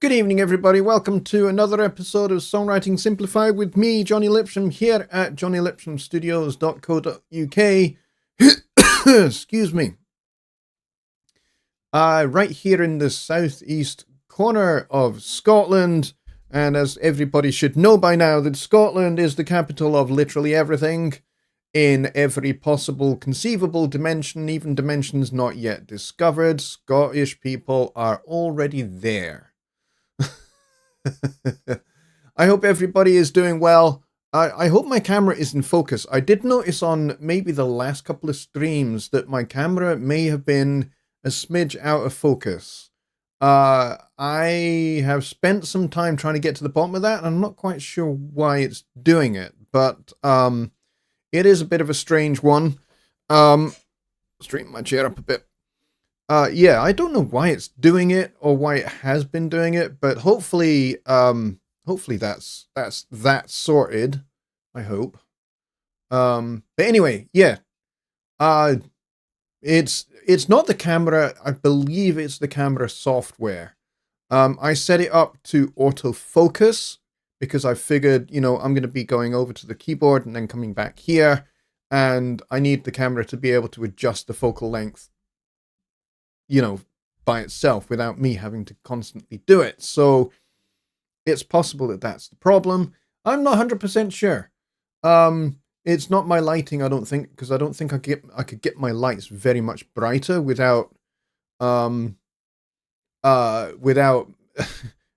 Good evening, everybody. Welcome to another episode of Songwriting Simplified with me, Jonny Lipsham, here at jonnylipshamstudios.co.uk. Excuse me. Right here in the southeast corner of Scotland. And as everybody should know by now, that Scotland is the capital of literally everything in every possible conceivable dimension, even dimensions not yet discovered. Scottish people are already there. I hope everybody is doing well. I hope my camera is in focus. I did notice on maybe the last couple of streams that my camera may have been a smidge out of focus. I have spent some time trying to get to the bottom of that, and I'm not quite sure why it's doing it, but it is a bit of a strange one. Straighten my chair up a bit. Yeah, I don't know why it's doing it or why it has been doing it, but hopefully that's that sorted. I hope. But anyway, yeah. It's not the camera. I believe it's the camera software. I set it up to autofocus because I figured, I'm going to be going over to the keyboard and then coming back here, and I need the camera to be able to adjust the focal length by itself without me having to constantly do it. So it's possible that that's the problem. I'm not 100% sure. It's not my lighting, I don't think, because I don't think I could get my lights very much brighter without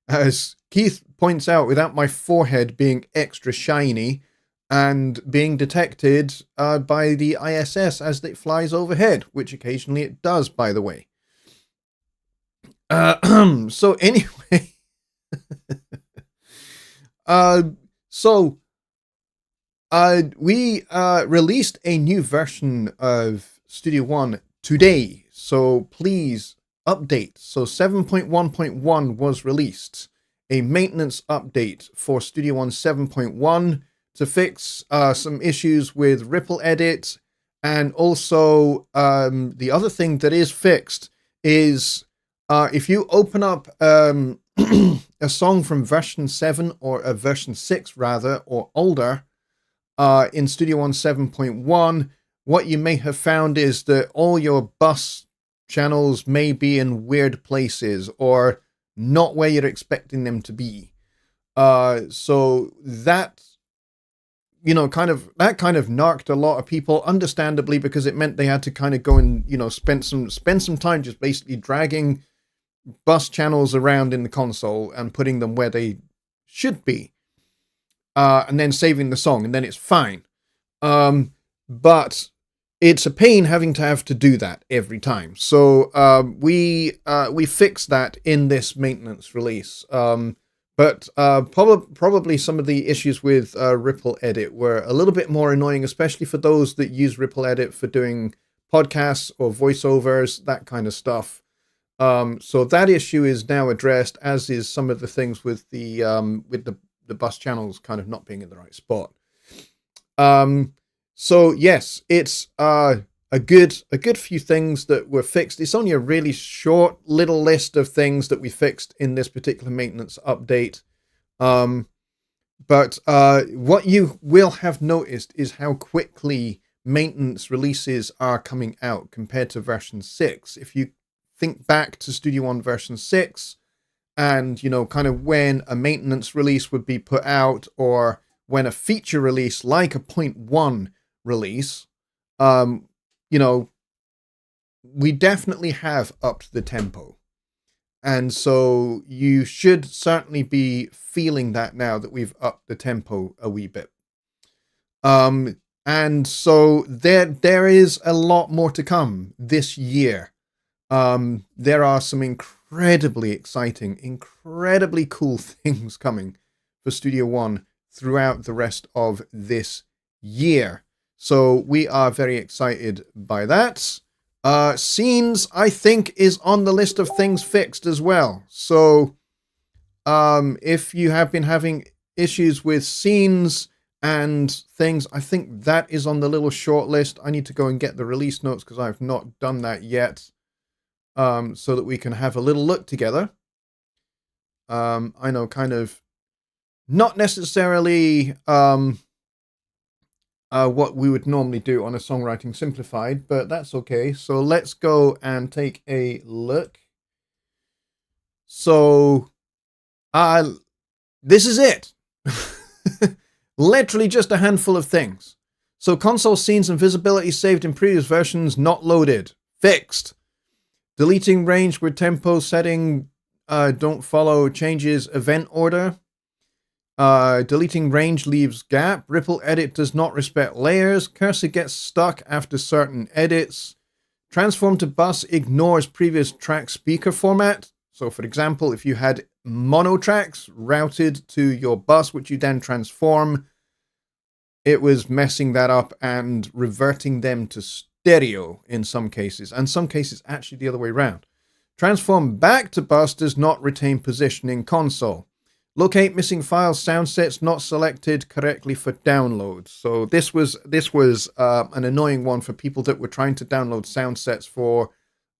as Keith points out, without my forehead being extra shiny and being detected by the ISS as it flies overhead, which occasionally it does, by the way. So anyway, we released a new version of Studio One today, so please update. So 7.1.1 was released, a maintenance update for Studio One 7.1 to fix some issues with Ripple Edit, and also the other thing that is fixed is if you open up a song from version 7 or a version 6 rather, or older, in Studio One 7.1, what you may have found is that all your bus channels may be in weird places or not where you're expecting them to be. So that kind of narked a lot of people, understandably, because it meant they had to kind of go and spend some time just basically dragging bus channels around in the console and putting them where they should be, and then saving the song, and then it's fine. But it's a pain having to have to do that every time. So we fixed that in this maintenance release. But probably some of the issues with Ripple Edit were a little bit more annoying, especially for those that use Ripple Edit for doing podcasts or voiceovers, that kind of stuff. So that issue is now addressed, as is some of the things with the bus channels kind of not being in the right spot. So yes, it's a good few things that were fixed. It's only a really short little list of things that we fixed in this particular maintenance update. But what you will have noticed is how quickly maintenance releases are coming out compared to version 6. If you think back to Studio One version 6 and, kind of when a maintenance release would be put out, or when a feature release like a 0.1 release, we definitely have upped the tempo. And so you should certainly be feeling that now that we've upped the tempo a wee bit. And so there is a lot more to come this year. There are some incredibly exciting, incredibly cool things coming for Studio One throughout the rest of this year. So we are very excited by that. Scenes, I think, is on the list of things fixed as well. So if you have been having issues with scenes and things, I think that is on the little short list. I need to go and get the release notes because I've not done that yet. So that we can have a little look together. I know, kind of not necessarily what we would normally do on a Songwriting Simplified, but that's okay. So let's go and take a look. So this is it. Literally just a handful of things. So console scenes and visibility saved in previous versions not loaded. Fixed. Deleting range where tempo setting don't follow changes event order. Deleting range leaves gap. Ripple edit does not respect layers. Cursor gets stuck after certain edits. Transform to bus ignores previous track speaker format. So for example, if you had mono tracks routed to your bus, which you then transform, it was messing that up and reverting them to stereo in some cases, and some cases actually the other way around. Transform back to bus does not retain position in console. Locate missing files, sound sets not selected correctly for download. So this was an annoying one for people that were trying to download sound sets for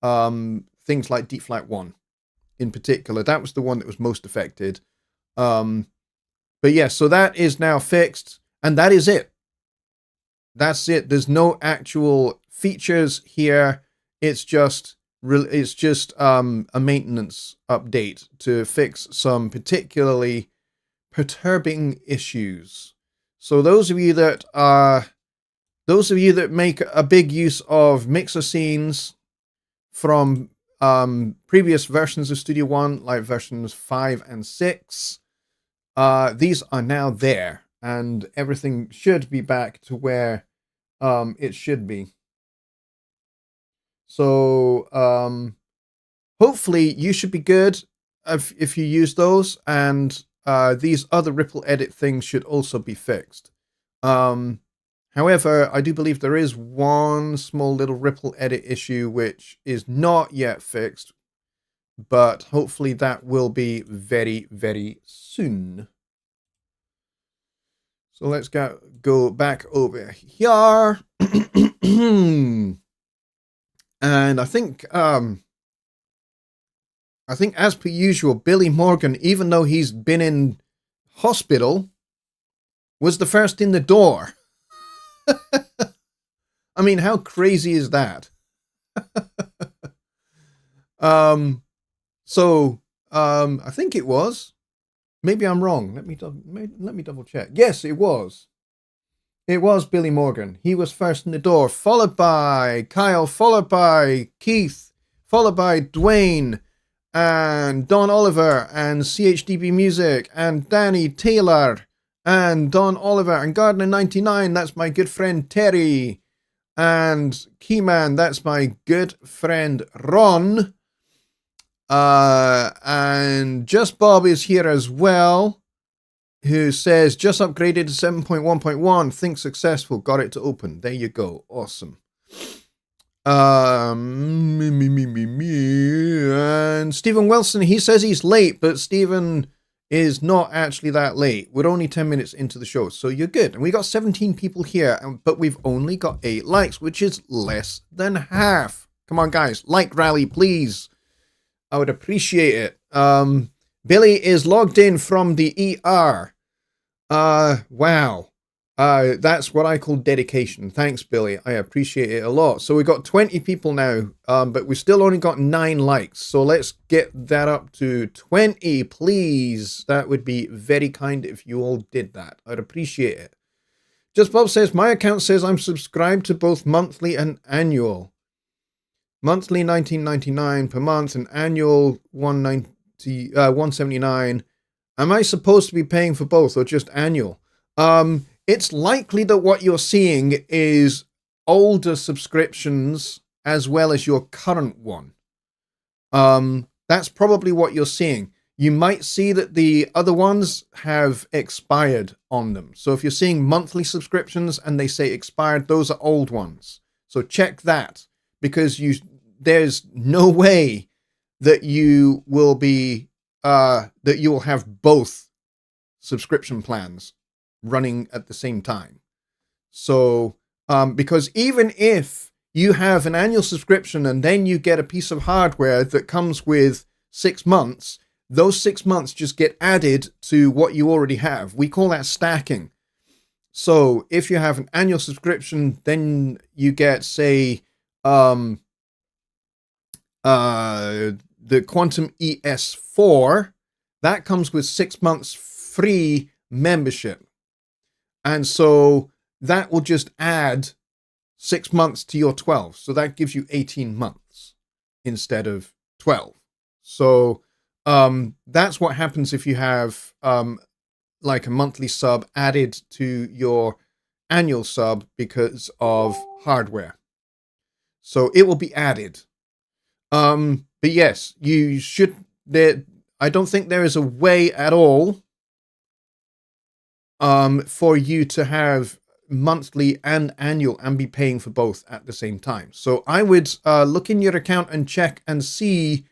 things like D Flat 1 in particular. That was the one that was most affected. But yeah, so that is now fixed, and that is it. That's it. There's no actual features here. It's just a maintenance update to fix some particularly perturbing issues. So those of you that make a big use of mixer scenes from previous versions of Studio One, like versions 5 and 6, these are now there, and everything should be back to where it should be. So hopefully you should be good if you use those, and these other ripple edit things should also be fixed. However, I do believe there is one small little ripple edit issue which is not yet fixed, but hopefully that will be very, very soon. So let's go back over here. And I think as per usual, Billy Morgan, even though he's been in hospital, was the first in the door. I mean, how crazy is that? I think it was. Maybe I'm wrong. Let me double check. Yes, it was. It was Billy Morgan. He was first in the door, followed by Kyle, followed by Keith, followed by Dwayne, and Don Oliver, and CHDB Music, and Danny Taylor, and Don Oliver, and Gardner99, that's my good friend Terry, and Keyman, that's my good friend Ron, and Just Bob is here as well, who says, just upgraded to 7.1.1, think successful, got it to open. There you go, awesome. And Stephen Wilson, he says he's late, but Stephen is not actually that late. We're only 10 minutes into the show, so you're good. And we got 17 people here, but we've only got 8 likes, which is less than half. Come on, guys, like rally, please. I would appreciate it. Billy is logged in from the ER. Wow. That's what I call dedication. Thanks, Billy. I appreciate it a lot. So we've got 20 people now, but we still only got 9 likes. So let's get that up to 20, please. That would be very kind if you all did that. I'd appreciate it. Just Bob says, my account says I'm subscribed to both monthly and annual. Monthly $19.99 per month and annual $179. Am I supposed to be paying for both or just annual? It's likely that what you're seeing is older subscriptions as well as your current one. That's probably what you're seeing. You might see that the other ones have expired on them. So if you're seeing monthly subscriptions and they say expired, those are old ones. So check that, because there's no way that you will be that you will have both subscription plans running at the same time. So because even if you have an annual subscription and then you get a piece of hardware that comes with 6 months, those 6 months just get added to what you already have. We call that stacking. So if you have an annual subscription, then you get, say, the Quantum ES4. That comes with 6 months free membership. And so that will just add 6 months to your 12. So that gives you 18 months instead of 12. So that's what happens if you have like a monthly sub added to your annual sub because of hardware. So it will be added. But yes, you should. I don't think there is a way at all for you to have monthly and annual and be paying for both at the same time. So I would look in your account and check and see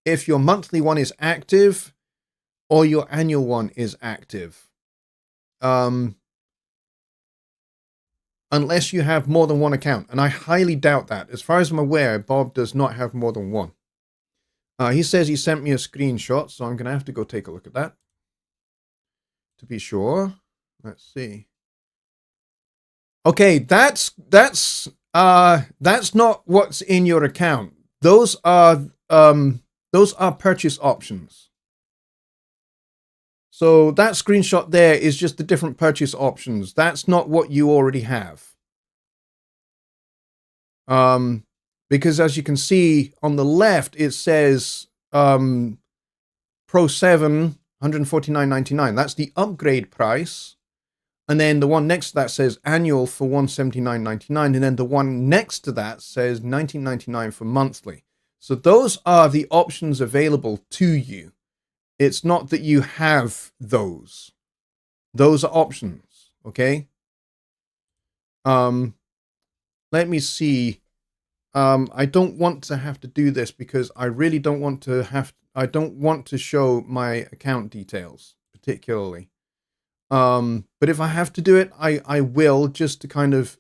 if your monthly one is active or your annual one is active. Unless you have more than one account, and I highly doubt that. As far as I'm aware, Bob does not have more than one. He says he sent me a screenshot, so I'm going to have to go take a look at that to be sure. Let's see. Okay, that's not what's in your account. Those are purchase options. So that screenshot there is just the different purchase options. That's not what you already have. Because as you can see on the left, it says Pro 7, $149.99. That's the upgrade price. And then the one next to that says annual for $179.99. And then the one next to that says $19.99 for monthly. So those are the options available to you. It's not that you have those. Those are options, okay? Let me see. I don't want to have to do this because I really don't want to I don't want to show my account details particularly. But if I have to do it, I will, just to kind of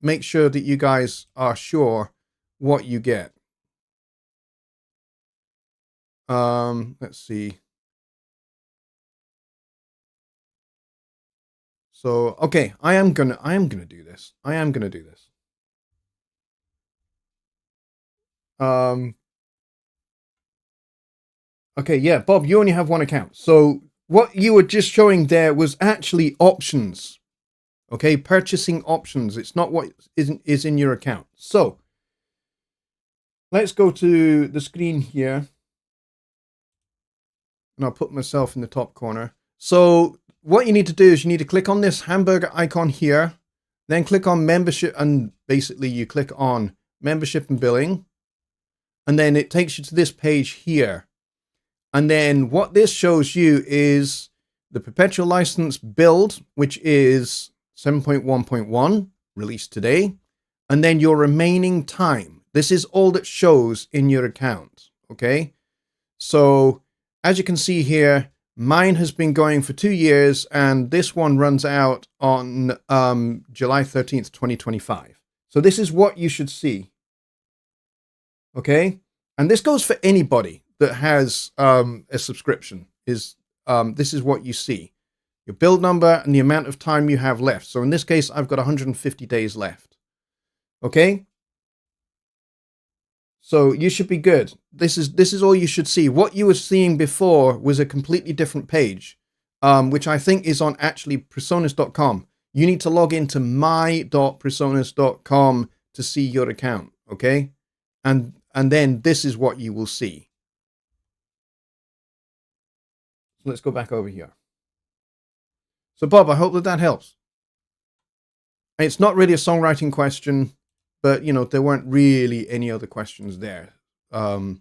make sure that you guys are sure what you get. Let's see. So, okay, I am gonna do this. I am gonna do this. Okay, yeah, Bob, you only have one account. So what you were just showing there was actually options. Okay, purchasing options. It's not what is in your account. So let's go to the screen here. And I'll put myself in the top corner. So what you need to do is you need to click on this hamburger icon here, then click on membership, and basically you click on membership and billing, and then it takes you to this page here. And then what this shows you is the perpetual license build, which is 7.1.1 released today, and then your remaining time. This is all that shows in your account. Okay, so as you can see here, mine has been going for 2 years, and this one runs out on July 13th, 2025. So this is what you should see. Okay, and this goes for anybody that has a subscription. This is what you see. Your build number and the amount of time you have left. So in this case, I've got 150 days left. Okay, so you should be good. This is all you should see. What you were seeing before was a completely different page, which I think is on actually presonus.com. You need to log into my.presonus.com to see your account, okay? And then this is what you will see. So let's go back over here. So Bob, I hope that helps. It's not really a songwriting question, but you know, there weren't really any other questions there. So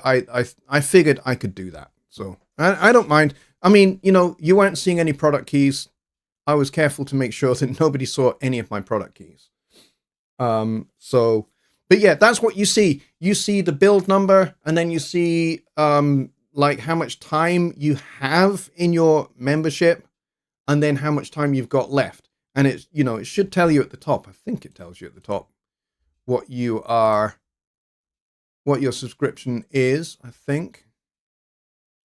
I figured I could do that. So I don't mind. I mean, you know, you weren't seeing any product keys. I was careful to make sure that nobody saw any of my product keys. So, but yeah, that's what you see. You see the build number, and then you see like how much time you have in your membership, and then how much time you've got left. And it's, you know, it should tell you at the top. I think it tells you at the top what your subscription is, I think.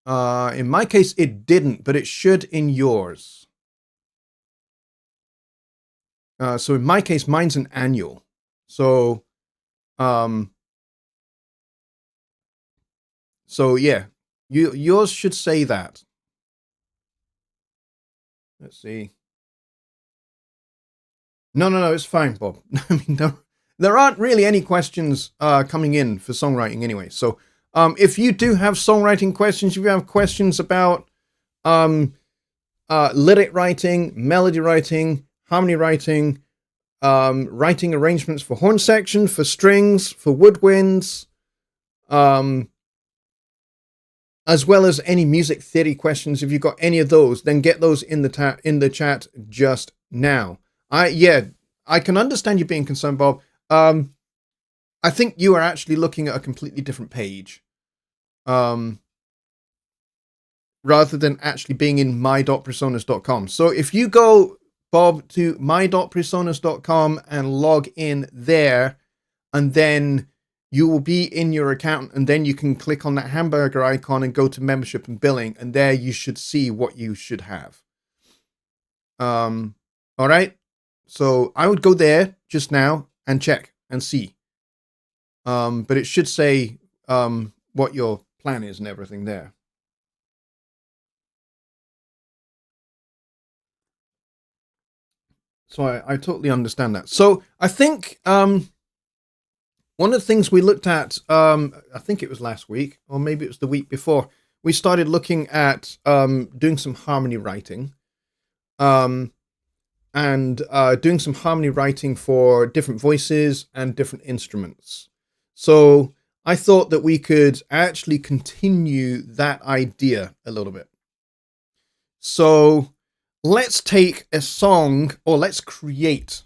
In my case, it didn't, but it should in yours. So in my case, mine's an annual. So, so yeah, yours should say that. Let's see. No, it's fine, Bob. I mean, there aren't really any questions coming in for songwriting anyway. So, if you do have songwriting questions, if you have questions about lyric writing, melody writing, harmony writing, writing arrangements for horn section, for strings, for woodwinds, as well as any music theory questions, if you've got any of those, then get those in the chat just now. I can understand you being concerned, Bob. I think you are actually looking at a completely different page. Rather than actually being in my.personas.com. So if you go, Bob, to my.personas.com and log in there, and then you will be in your account, and then you can click on that hamburger icon and go to membership and billing, and there you should see what you should have. All right. So I would go there just now and check and see. But it should say what your plan is and everything there. So I totally understand that. So I think one of the things we looked at, I think it was last week, or maybe it was the week before, we started looking at doing some harmony writing. And doing some harmony writing for different voices and different instruments. So I thought that we could actually continue that idea a little bit. So let's take a song, or let's create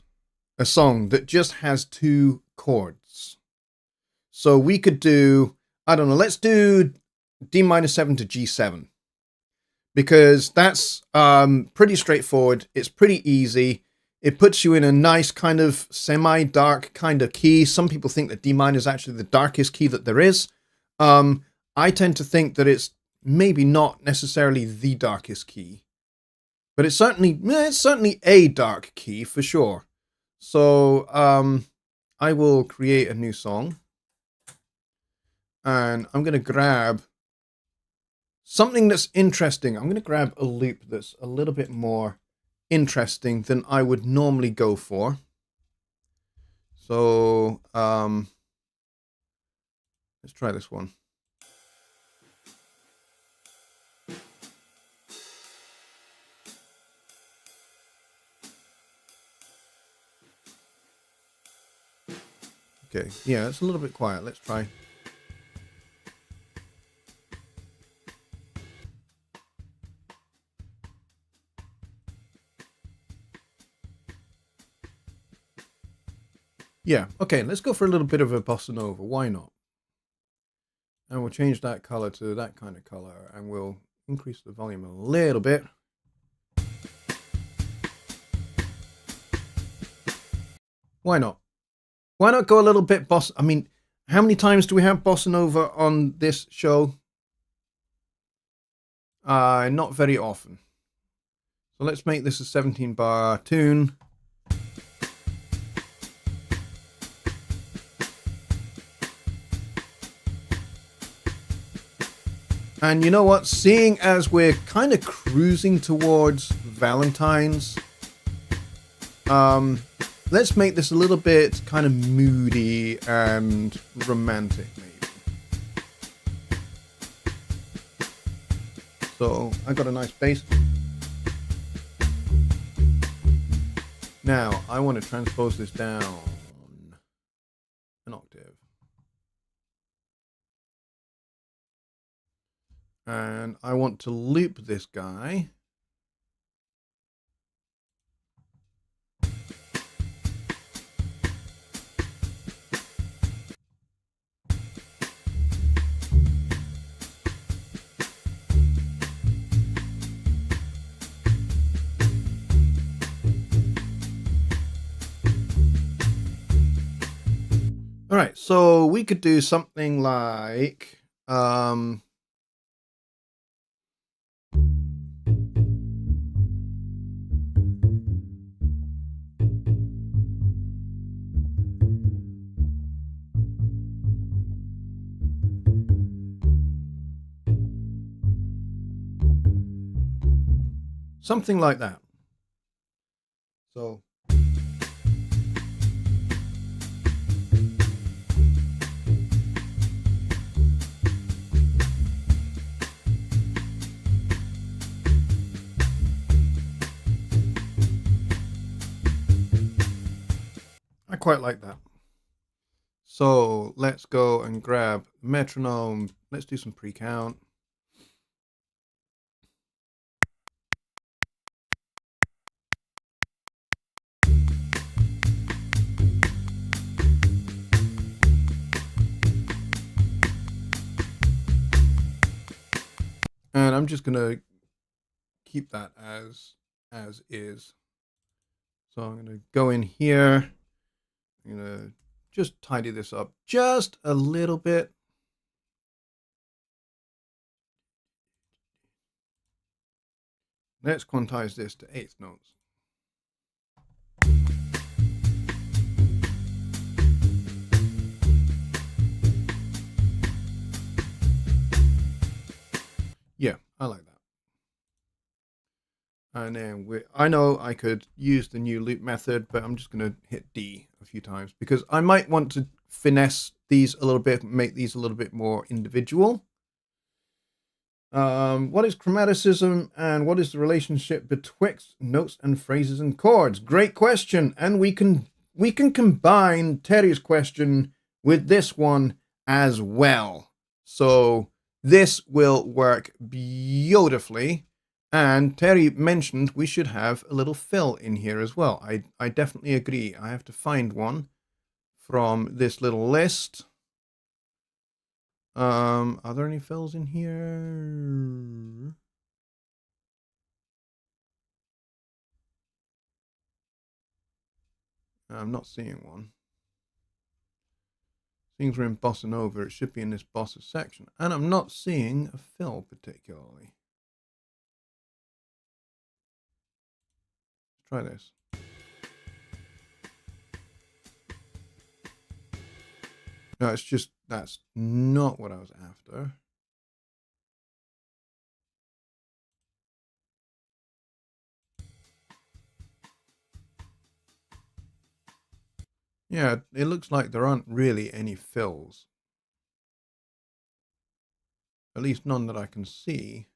a song that just has 2 chords. So we could do, I don't know, let's do D-7 to G7. Because that's pretty straightforward. It's pretty easy. It puts you in a nice kind of semi-dark kind of key. Some people think that D minor is actually the darkest key that there is. I tend to think that it's maybe not necessarily the darkest key, but it's certainly a dark key for sure. So I will create a new song, and I'm going to grab something that's interesting. I'm going to grab a loop that's a little bit more interesting than I would normally go for. So let's try this one. Okay, yeah, it's a little bit quiet. Let's try. Yeah, okay, let's go for a little bit of a bossa nova. Why not? And we'll change that color to that kind of color, and we'll increase the volume a little bit. Why not? Why not go a little bit bossa? I mean, how many times do we have bossa nova on this show? Not very often. So let's make this a 17-bar tune. And you know what? Seeing as we're kind of cruising towards Valentine's, let's make this a little bit kind of moody and romantic, maybe. So I got a nice bass. Now I want to transpose this down an octave. And I want to loop this guy. All right, so we could do something like Something like that. So I quite like that. So let's go and grab metronome. Let's do some pre-count. And I'm just gonna keep that as is. So I'm gonna go in here. I'm gonna just tidy this up just a little bit. Let's quantize this to eighth notes. Yeah, I like that. And then I know I could use the new loop method, but I'm just going to hit D a few times because I might want to finesse these a little bit, make these a little bit more individual. What is chromaticism and what is the relationship betwixt notes and phrases and chords? Great question. And we can combine Terry's question with this one as well. So this will work beautifully. And Terry mentioned we should have a little fill in here as well. I definitely agree. I have to find one from this little list. Are there any fills in here? I'm not seeing one. Things are in Bossa Nova. It should be in this Bossa section. And I'm not seeing a fill particularly. Let's try this. No, it's just, that's not what I was after. Yeah, it looks like there aren't really any fills. At least none that I can see.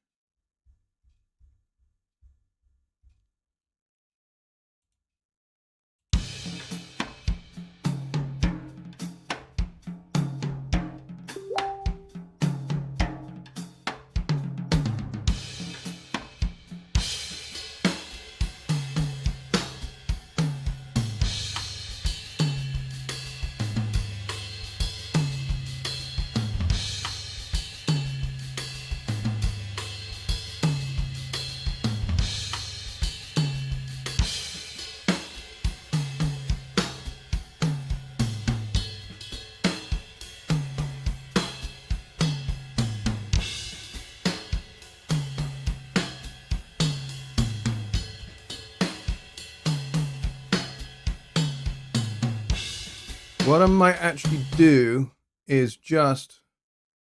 What I might actually do is just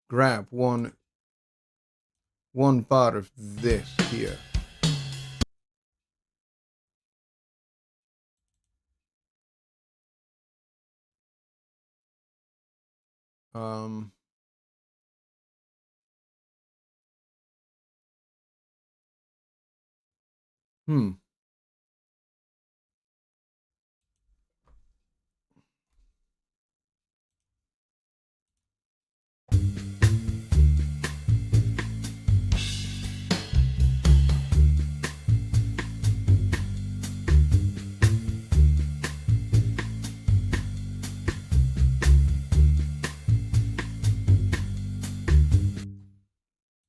grab one bar of this here. Um, hmm.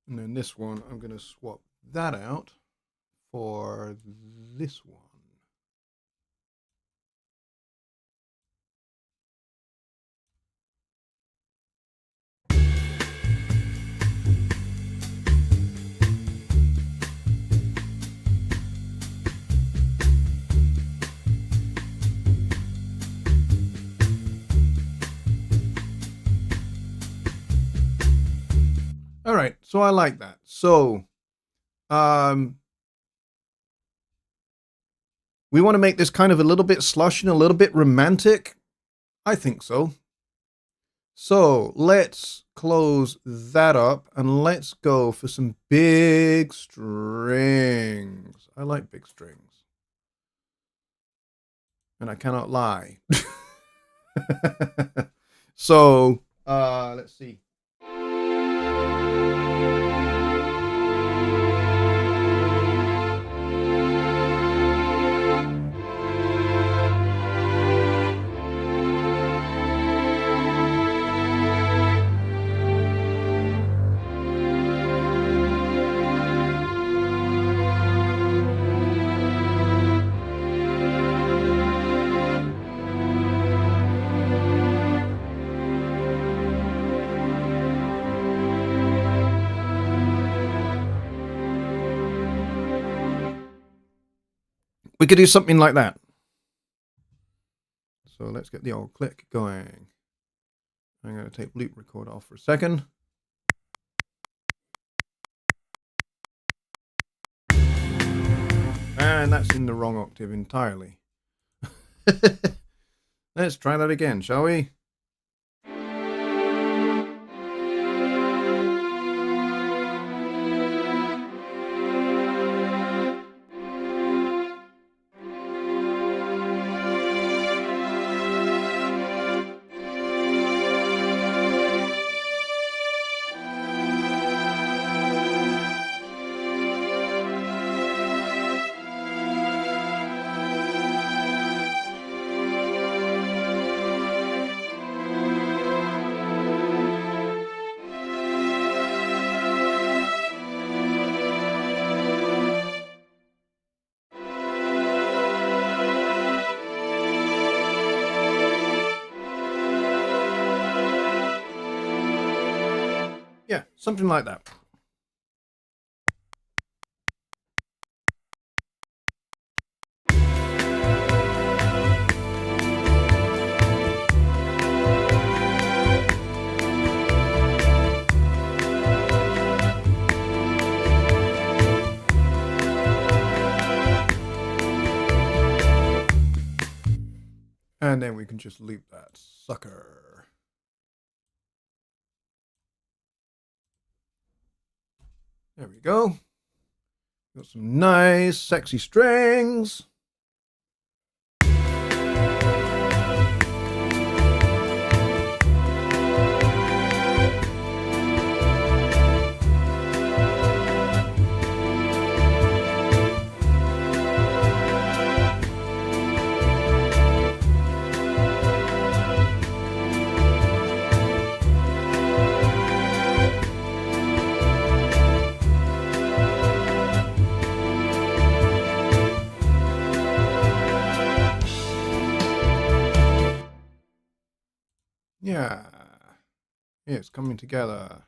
And then this one, I'm going to swap that out for this one. All right, so I like that. So, We want to make this kind of a little bit slush and a little bit romantic. I think so. So let's close that up and let's go for some big strings. I like big strings. And I cannot lie. So, let's see. We could do something like that. So let's get the old click going. I'm going to take loop record off for a second. And that's in the wrong octave entirely. Let's try that again, shall we? Yeah, something like that. And then we can just loop that sucker. There we go. Got some nice, sexy strings. Yeah, it's coming together.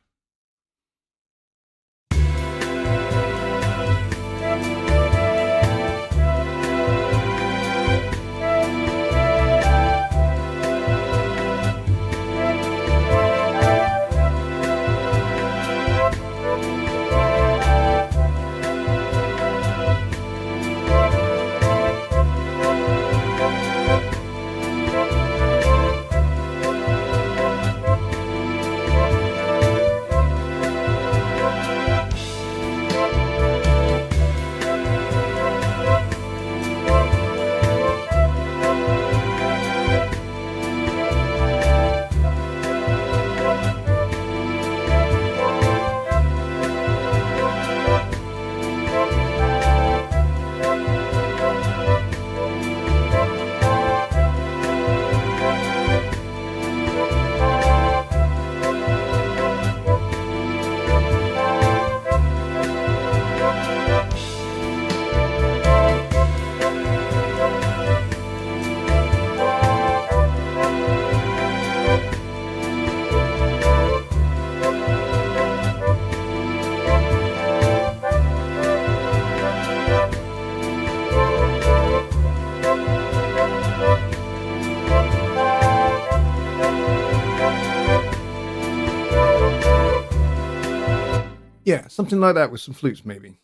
Yeah, something like that with some flutes, maybe.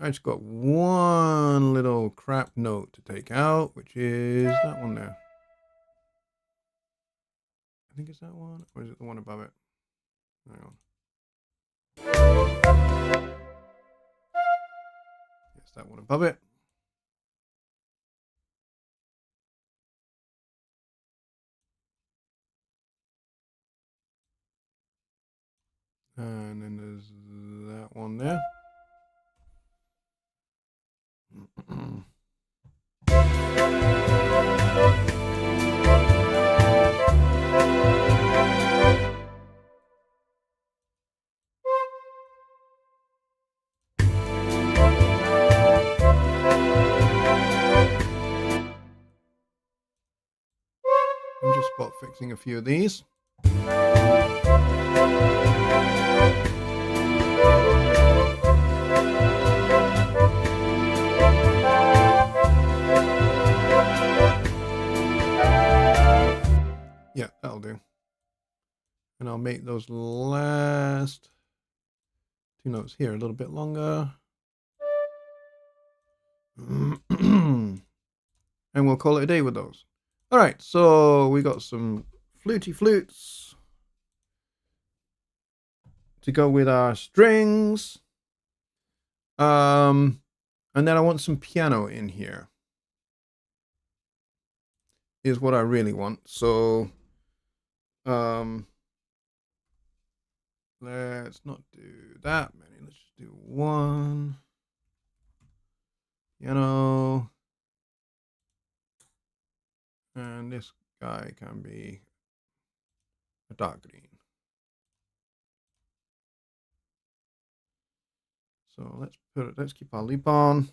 I just got one little crap note to take out, which is that one there. I think it's that one, or is it the one above it? Hang on. It's that one above it. And then there's that one there. I'm just spot fixing a few of these. Yeah, that'll do. And I'll make those last two notes here a little bit longer. And we'll call it a day with those. All right, so we got some fluty flutes to go with our strings. And then I want some piano in here. Is what I really want. So let's not do that many. Let's just do one. Piano. And this guy can be a dark green. So let's keep our loop on.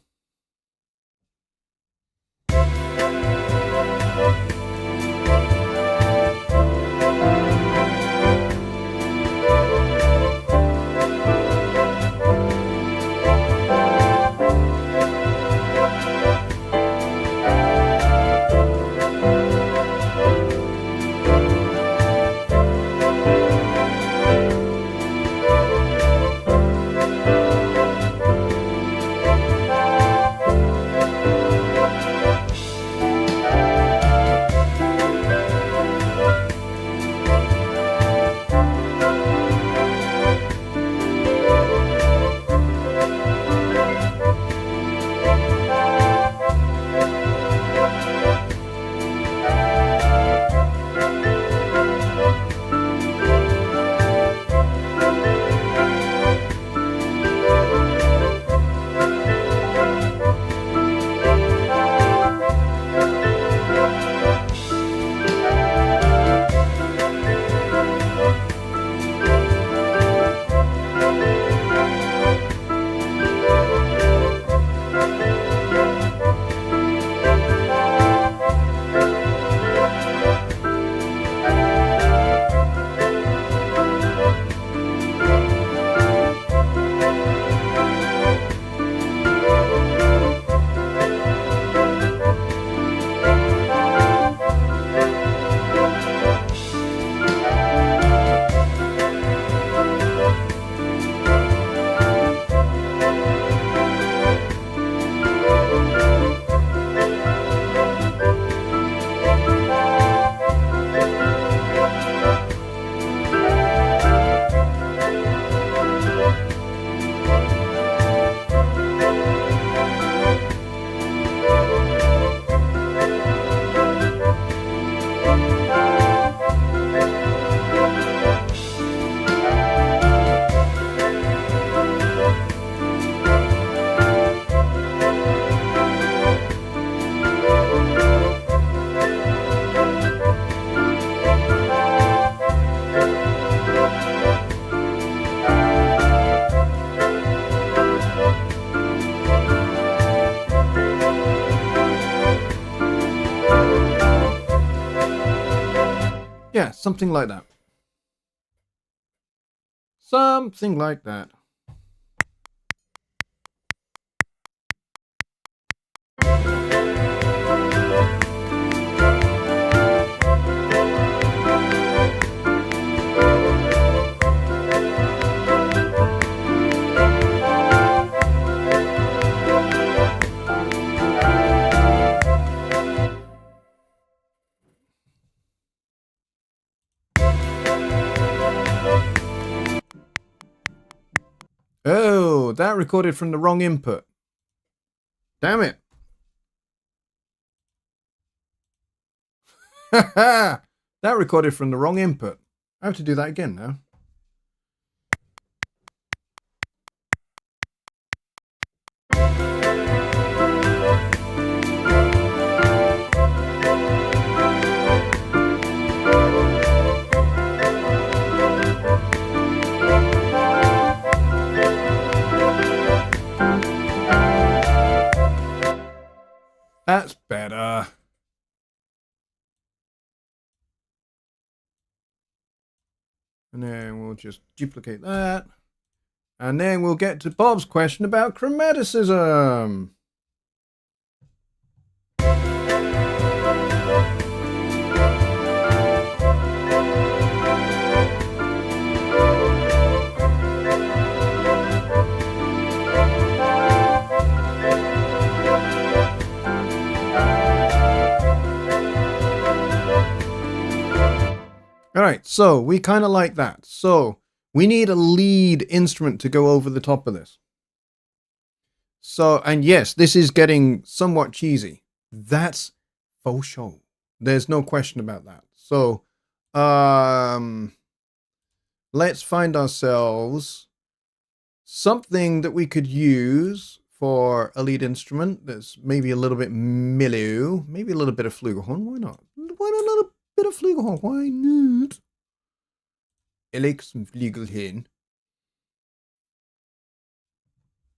Yeah, something like that. Something like that. that recorded from the wrong input. Damn it. That recorded from the wrong input. I have to do that again now. That's better. And then we'll just duplicate that. And then we'll get to Bob's question about chromaticism. All right, so we kind of like that. So we need a lead instrument to go over the top of this. So, and yes, this is getting somewhat cheesy. That's faux show. There's no question about that. So, let's find ourselves something that we could use for a lead instrument that's maybe a little bit mellow, maybe a little bit of flugelhorn. Why not? Why not a little bit of flugelhorn? Why not? I like some flugelhorn.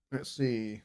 Let's see.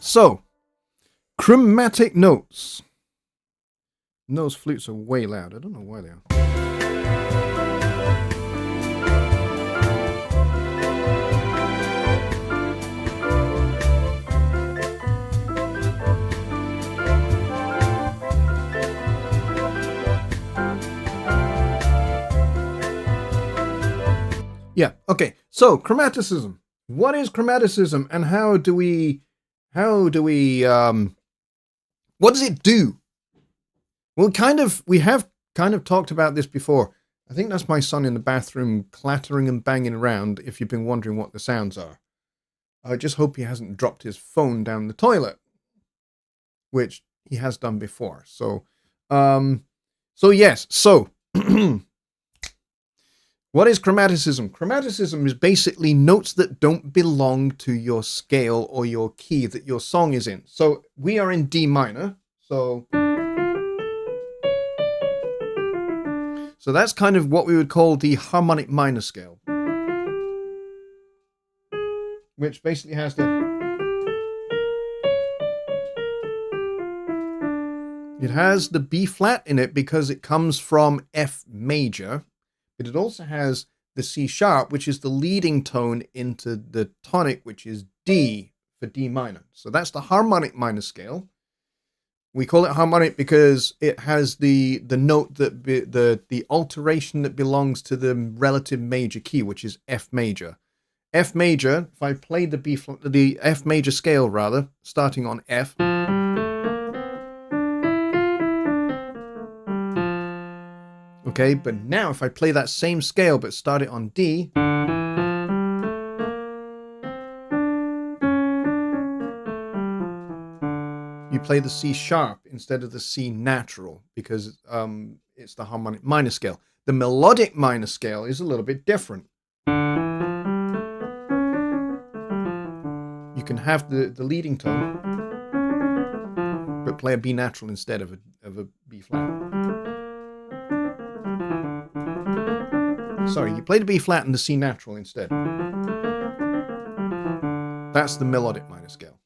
So, chromatic notes. And those flutes are way loud. I don't know why they are. Yeah, okay. So, chromaticism. What is chromaticism and how do we what does it do? Well, we have kind of talked about this before. I think that's my son in the bathroom clattering and banging around, if you've been wondering what the sounds are. I just hope he hasn't dropped his phone down the toilet, which he has done before. So yes. So what is chromaticism? Chromaticism is basically notes that don't belong to your scale or your key that your song is in. So we are in D minor. So that's kind of what we would call the harmonic minor scale, which basically has it has the B flat in it because it comes from F major. But it also has the C sharp, which is the leading tone into the tonic, which is D for D minor. So that's the harmonic minor scale. We call it harmonic because it has the note that the alteration that belongs to the relative major key, which is F major. F major. If I played the F major scale rather, starting on F. Okay, but now if I play that same scale but start it on D, you play the C sharp instead of the C natural because it's the harmonic minor scale. The melodic minor scale is a little bit different. You can have the leading tone, but play a B natural instead of a B flat. Sorry, you play the B flat and the C natural instead. That's the melodic minor scale.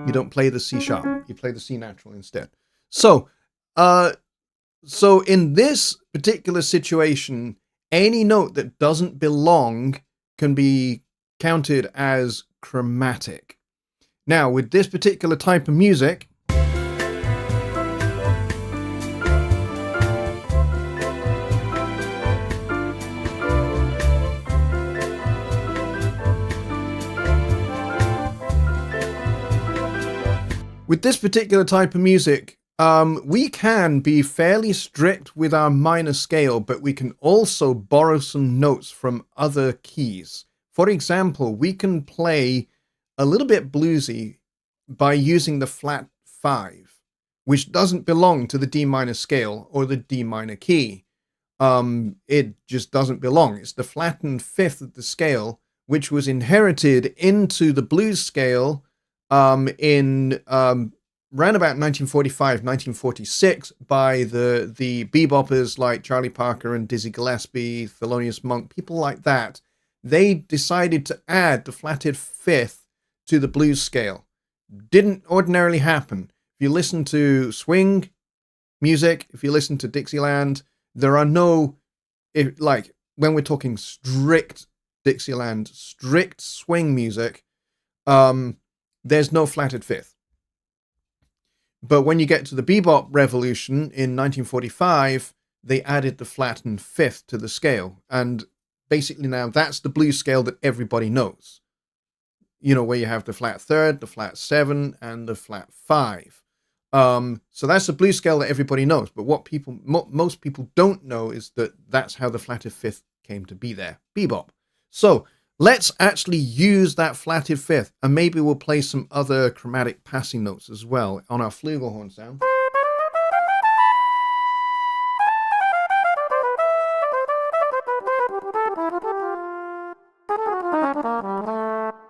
You don't play the C sharp, you play the C natural instead. So in this particular situation, any note that doesn't belong can be counted as chromatic. Now, with this particular type of music, we can be fairly strict with our minor scale, but we can also borrow some notes from other keys. For example, we can play a little bit bluesy by using the flat 5, which doesn't belong to the D minor scale or the D minor key. It just doesn't belong. It's the flattened 5th of the scale, which was inherited into the blues scale in around about 1945, 1946 by the beboppers like Charlie Parker and Dizzy Gillespie, Thelonious Monk, people like that. They decided to add the flatted 5th to the blues scale. Didn't ordinarily happen. If you listen to swing music, if you listen to Dixieland, there are no, like when we're talking strict Dixieland, strict swing music, there's no flatted 5th. But when you get to the bebop revolution in 1945, they added the flattened 5th to the scale. And basically now that's the blues scale that everybody knows. You know, where you have the flat 3rd, the flat 7, and the flat 5. So that's the blues scale that everybody knows. But what most people don't know is that that's how the flatted 5th came to be there. Bebop. So let's actually use that flatted 5th, and maybe we'll play some other chromatic passing notes as well on our flugelhorn sound.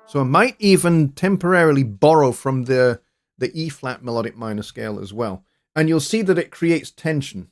So I might even temporarily borrow from the E-flat melodic minor scale as well. And you'll see that it creates tension.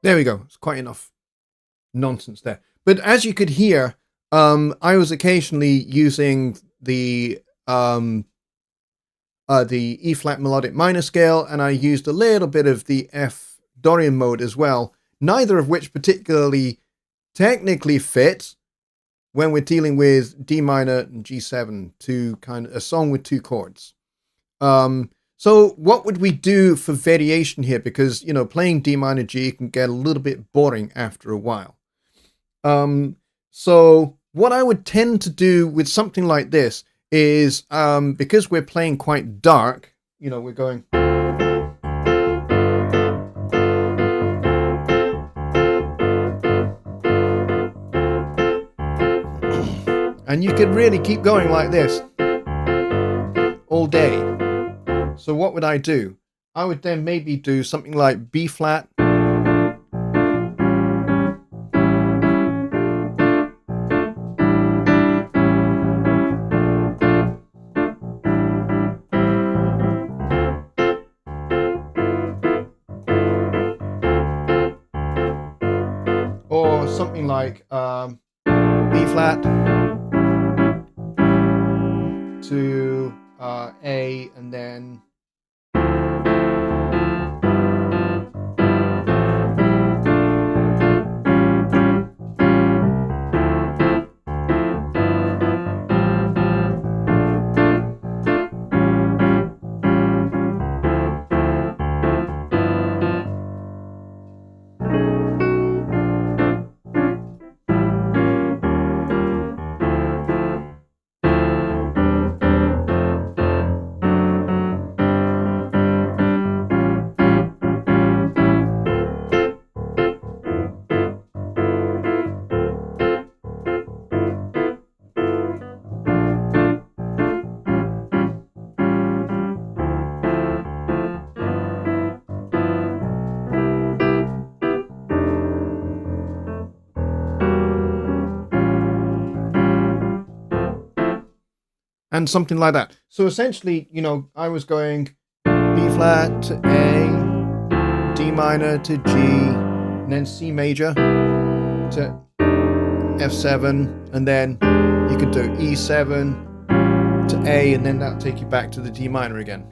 There we go. It's quite enough nonsense there. But as you could hear, I was occasionally using the E flat melodic minor scale, and I used a little bit of the F Dorian mode as well. Neither of which particularly technically fit when we're dealing with D minor and G7, a song with two chords. So what would we do for variation here? Because, playing D minor G can get a little bit boring after a while. So what I would tend to do with something like this is, because we're playing quite dark, we're going... And you could really keep going like this all day. So what would I do? I would then maybe do something like B flat. Or something like B flat to A, and then and something like that. So essentially, I was going B flat to A, D minor to G, and then C major to F7, and then you could do E7 to A, and then that'll take you back to the D minor again.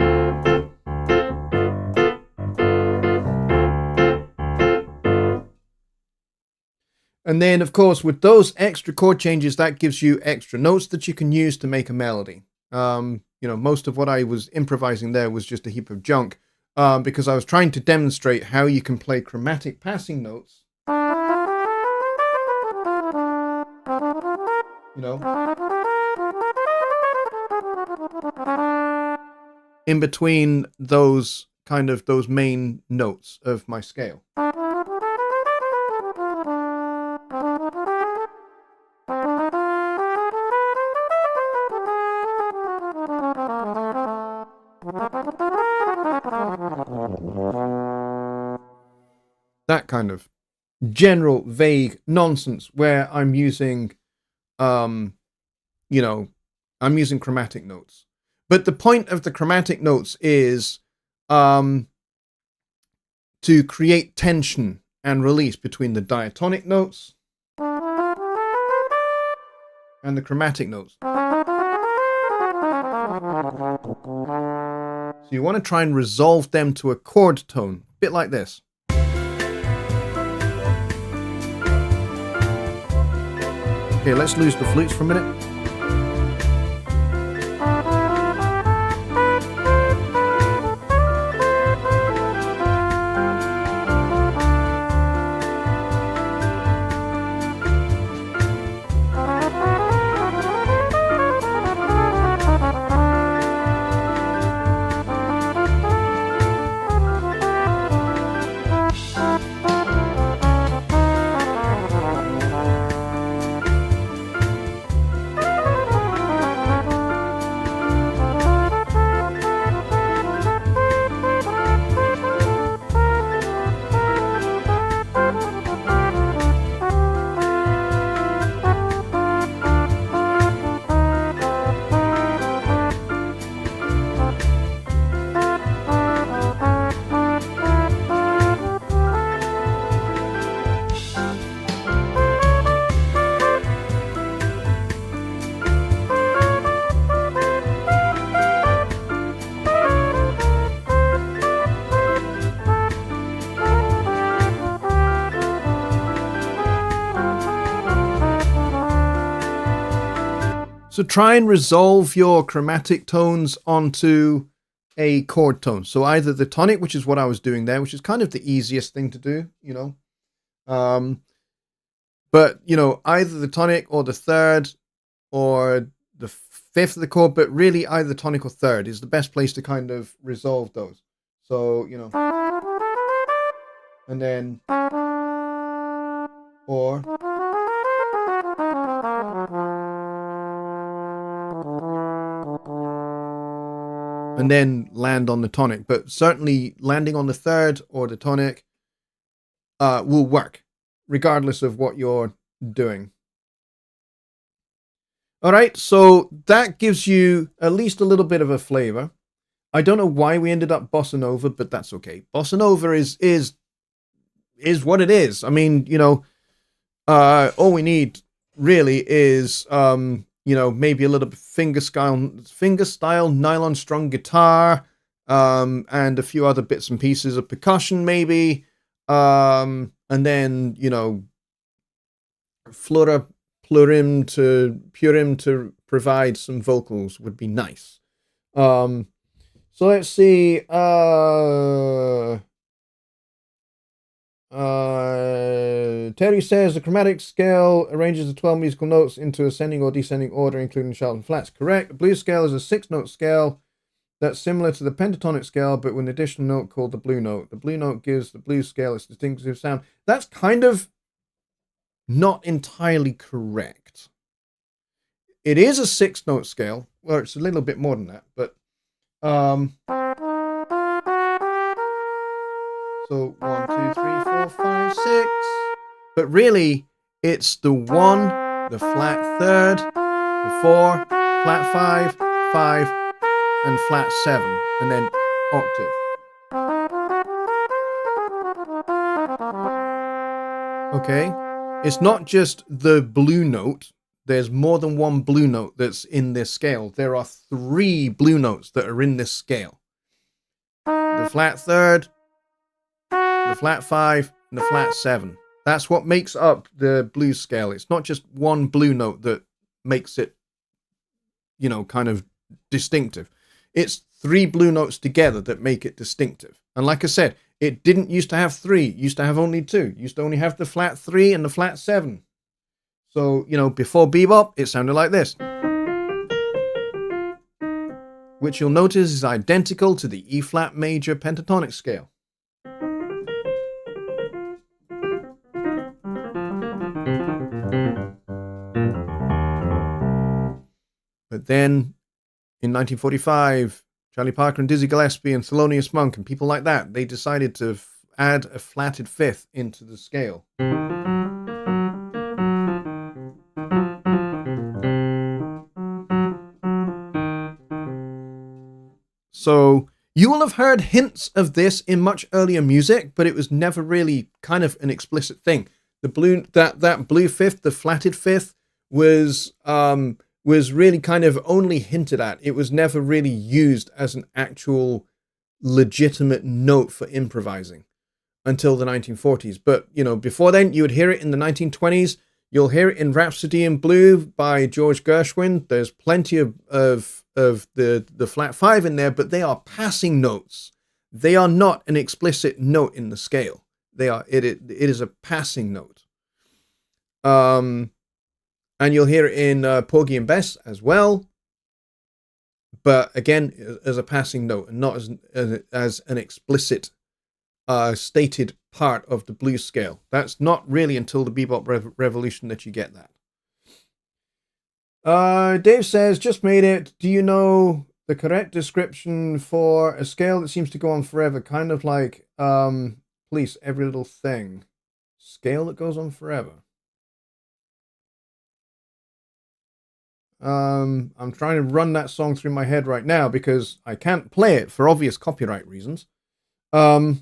And then, of course, with those extra chord changes, that gives you extra notes that you can use to make a melody. Most of what I was improvising there was just a heap of junk, because I was trying to demonstrate how you can play chromatic passing notes. In between those main notes of my scale. That kind of general vague nonsense where I'm using I'm using chromatic notes. But the point of the chromatic notes is to create tension and release between the diatonic notes and the chromatic notes. So you want to try and resolve them to a chord tone, a bit like this. Okay, let's lose the flutes for a minute. So try and resolve your chromatic tones onto a chord tone. So either the tonic, which is what I was doing there, which is kind of the easiest thing to do, you know. But, you know, either the tonic or the third or the fifth of the chord, but really either the tonic or third is the best place to kind of resolve those. So, you know, and then, or, and then land on the tonic. But certainly landing on the third or the tonic will work, regardless of what you're doing. All right, so that gives you at least a little bit of a flavor. I don't know why we ended up bossa nova, but that's okay. Bossa nova is what it is. I mean, you know, all we need really is you know, maybe a little bit finger style nylon strung guitar, and a few other bits and pieces of percussion, maybe, and then, you know, purim to provide some vocals would be nice. So let's see. Terry says the chromatic scale arranges the 12 musical notes into ascending or descending order, including sharps and flats. Correct. The blues scale is a 6-note scale that's similar to the pentatonic scale, but with an additional note called the blue note. The blue note gives the blues scale its distinctive sound. That's kind of not entirely correct. It is a 6-note scale. Well, it's a little bit more than that, but so 1, 2, 3, 4, 5, 6. But really, it's the 1, the flat third, the 4, flat 5, 5, and flat 7, and then octave. Okay, it's not just the blue note. There's more than one blue note that's in this scale. There are 3 blue notes that are in this scale. The flat third, the flat 5, and the flat 7. That's what makes up the blues scale. It's not just one blue note that makes it, you know, kind of distinctive. It's 3 blue notes together that make it distinctive. And like I said, it didn't used to have 3. It used to have only 2. It used to only have the flat 3 and the flat 7. So, you know, before bebop, it sounded like this, which you'll notice is identical to the E-flat major pentatonic scale. But then, in 1945, Charlie Parker and Dizzy Gillespie and Thelonious Monk and people like that, they decided to add a flatted fifth into the scale. So you will have heard hints of this in much earlier music, but it was never really kind of an explicit thing. The blue that blue fifth, the flatted fifth, was really kind of only hinted at. It was never really used as an actual legitimate note for improvising until the 1940s. But, you know, before then, you would hear it in the 1920s. You'll hear it in Rhapsody in Blue by George Gershwin. There's plenty of the flat 5 in there, but they are passing notes. They are not an explicit note in the scale. It is a passing note. And you'll hear it in Porgy and Bess as well. But again, as a passing note and not as an explicit stated part of the blues scale. That's not really until the bebop revolution that you get that. Dave says, just made it. Do you know the correct description for a scale that seems to go on forever? Kind of like Police, Every Little Thing. Scale that goes on forever. I'm trying to run that song through my head right now because I can't play it for obvious copyright reasons. Well,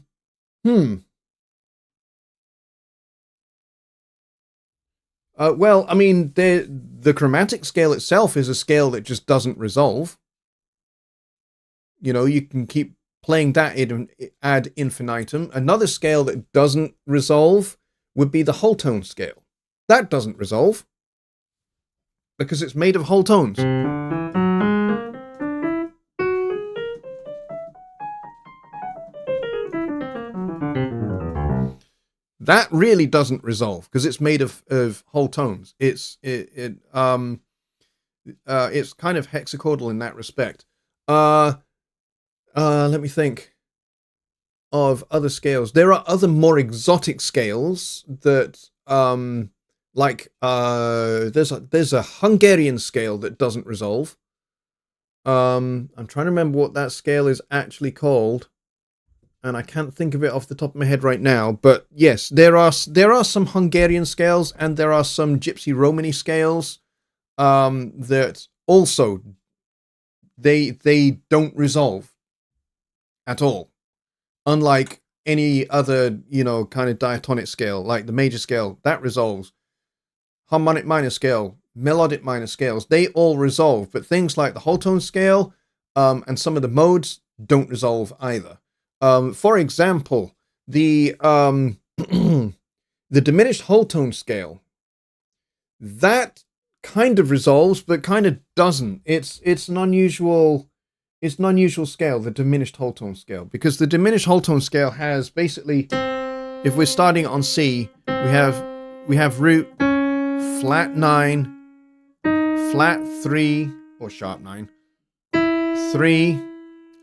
I mean, the chromatic scale itself is a scale that just doesn't resolve. You know, you can keep playing that ad infinitum. Another scale that doesn't resolve would be the whole tone scale. That doesn't resolve. because it's made of whole tones. That really doesn't resolve because it's made of whole tones. It's kind of hexachordal in that respect. Let me think of other scales. There are other more exotic scales that there's a Hungarian scale that doesn't resolve. I'm trying to remember what that scale is actually called, and I can't think of it off the top of my head right now. But yes, there are some Hungarian scales, and there are some Gypsy Romany scales that also they don't resolve at all, unlike any other kind of diatonic scale, like the major scale that resolves. Harmonic minor scale, melodic minor scales, they all resolve, but things like the whole tone scale and some of the modes don't resolve either. For example, the the diminished whole tone scale, that kind of resolves, but kind of doesn't. It's an unusual scale, the diminished whole tone scale, because the diminished whole tone scale has basically, if we're starting on C, we have root, flat 9, flat 3 or sharp 9, 3,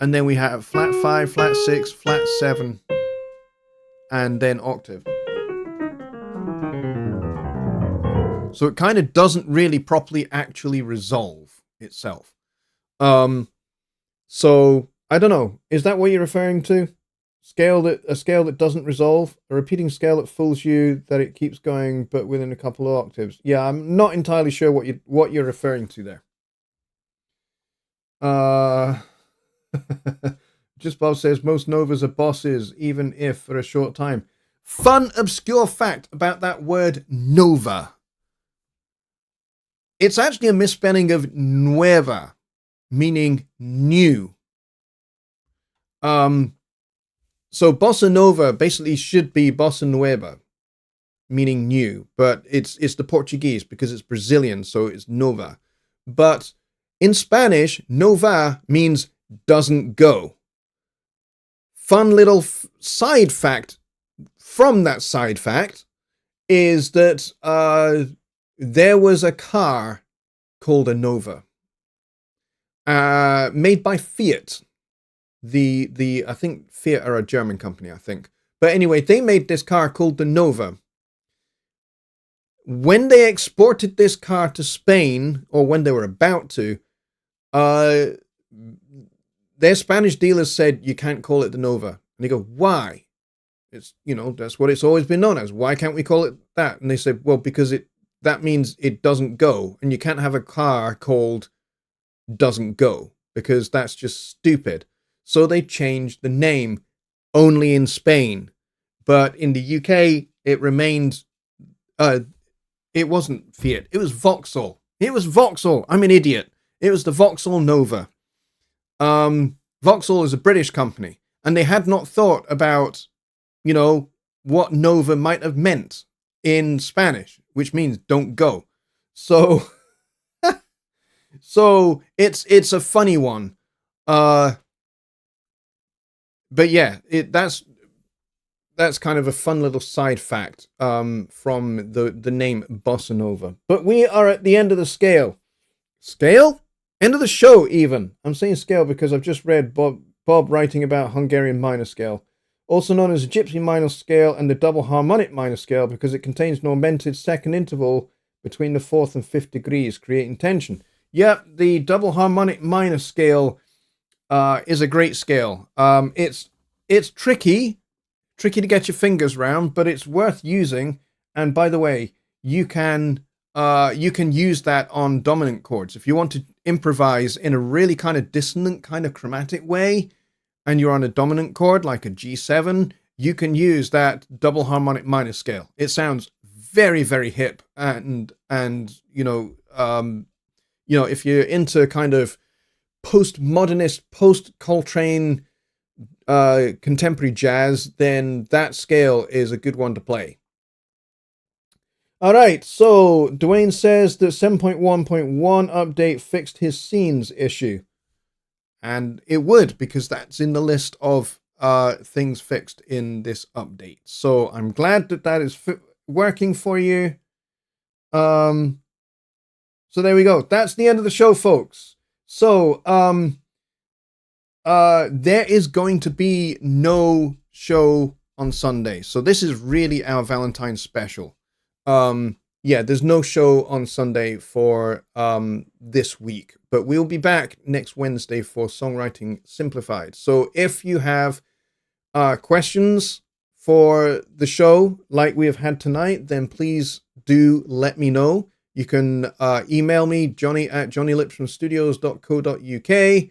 and then we have flat 5, flat 6, flat 7, and then octave. So it kind of doesn't really properly actually resolve itself. So I don't know. Is that what you're referring to? A scale that doesn't resolve, a repeating scale that fools you that it keeps going but within a couple of octaves. Yeah, I'm not entirely sure what you're referring to there. Just Bob says most novas are bosses, even if for a short time. Fun obscure fact about that word nova. It's actually a misspelling of nueva, meaning new. So bossa nova basically should be bossa nueva, meaning new, but it's the Portuguese because it's Brazilian, so it's nova. But in Spanish, nova means doesn't go. Fun little side fact from that side fact is that there was a car called a Nova, made by Fiat. I think Fiat are a German company, I think. But anyway, they made this car called the Nova. When they exported this car to Spain, or when they were about to, their Spanish dealers said, you can't call it the Nova. And they go, why? It's, that's what it's always been known as. Why can't we call it that? And they said, well, because that means it doesn't go. And you can't have a car called doesn't go, because that's just stupid. So they changed the name only in Spain. But in the UK, it remained, it wasn't Fiat. It was Vauxhall. I'm an idiot. It was the Vauxhall Nova. Vauxhall is a British company, and they had not thought about, what Nova might have meant in Spanish, which means don't go. So, so it's a funny one. But yeah, that's kind of a fun little side fact from the name Bossa Nova. But we are at the end of the scale. Scale? End of the show, even. I'm saying scale because I've just read Bob writing about Hungarian minor scale, also known as the Gypsy minor scale and the double harmonic minor scale, because it contains no augmented second interval between the 4th and 5th degrees, creating tension. Yep, the double harmonic minor scale is a great scale. It's tricky to get your fingers round, but it's worth using. And by the way, you can use that on dominant chords. If you want to improvise in a really kind of dissonant, kind of chromatic way, and you're on a dominant chord like a G7, you can use that double harmonic minor scale. It sounds very, very hip, and if you're into kind of postmodernist, post-Coltrane contemporary jazz, then that scale is a good one to play. All right, so Dwayne says that 7.1.1 update fixed his scenes issue. And it would, because that's in the list of things fixed in this update. So I'm glad that that is working for you. Um, so there we go. That's the end of the show, folks. So there is going to be no show on Sunday. So this is really our Valentine's special. Yeah, there's no show on Sunday for this week, but we'll be back next Wednesday for Songwriting Simplified. So if you have questions for the show like we have had tonight, then please do let me know. You can email me, Jonny at jonnylipshamstudios.co.uk.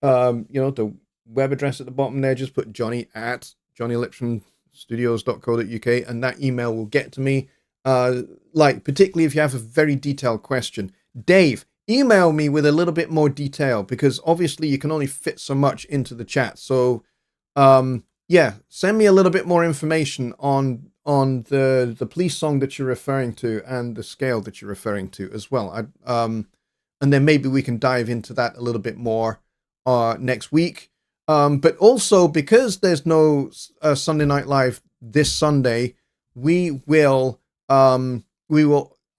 The web address at the bottom there, just put Jonny at jonnylipshamstudios.co.uk, and that email will get to me. Particularly if you have a very detailed question. Dave, email me with a little bit more detail, because obviously you can only fit so much into the chat. So, yeah, send me a little bit more information on the police song that you're referring to and the scale that you're referring to as well. And then maybe we can dive into that a little bit more next week. But also, because there's no Sunday Night Live this Sunday,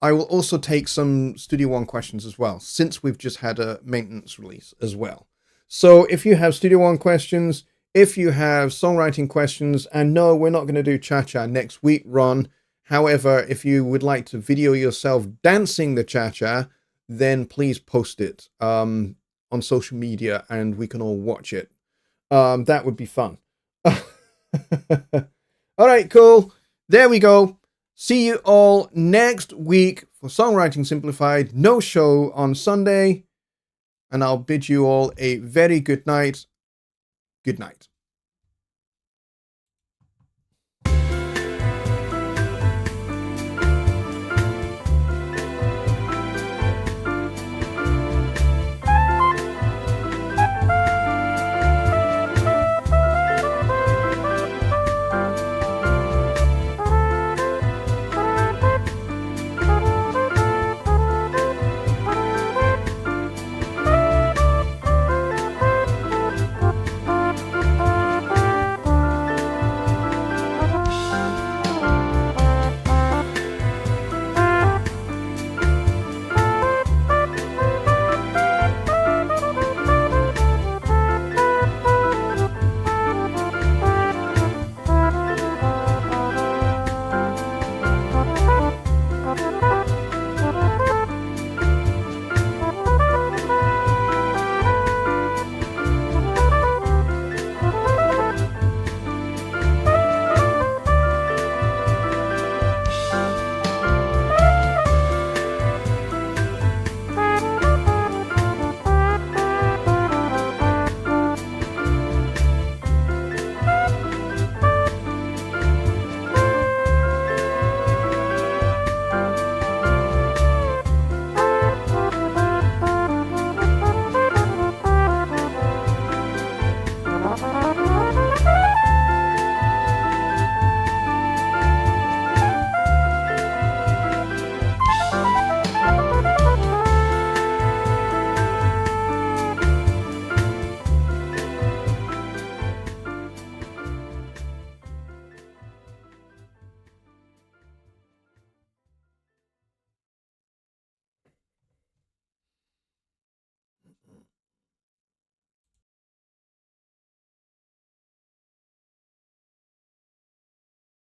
I will also take some Studio One questions as well, since we've just had a maintenance release as well. So if you have Studio One questions, if you have songwriting questions, and no, we're not going to do cha-cha next week, Ron. However, if you would like to video yourself dancing the cha-cha, then please post it on social media and we can all watch it. That would be fun. All right, cool. There we go. See you all next week for Songwriting Simplified. No show on Sunday. And I'll bid you all a very good night. Good night.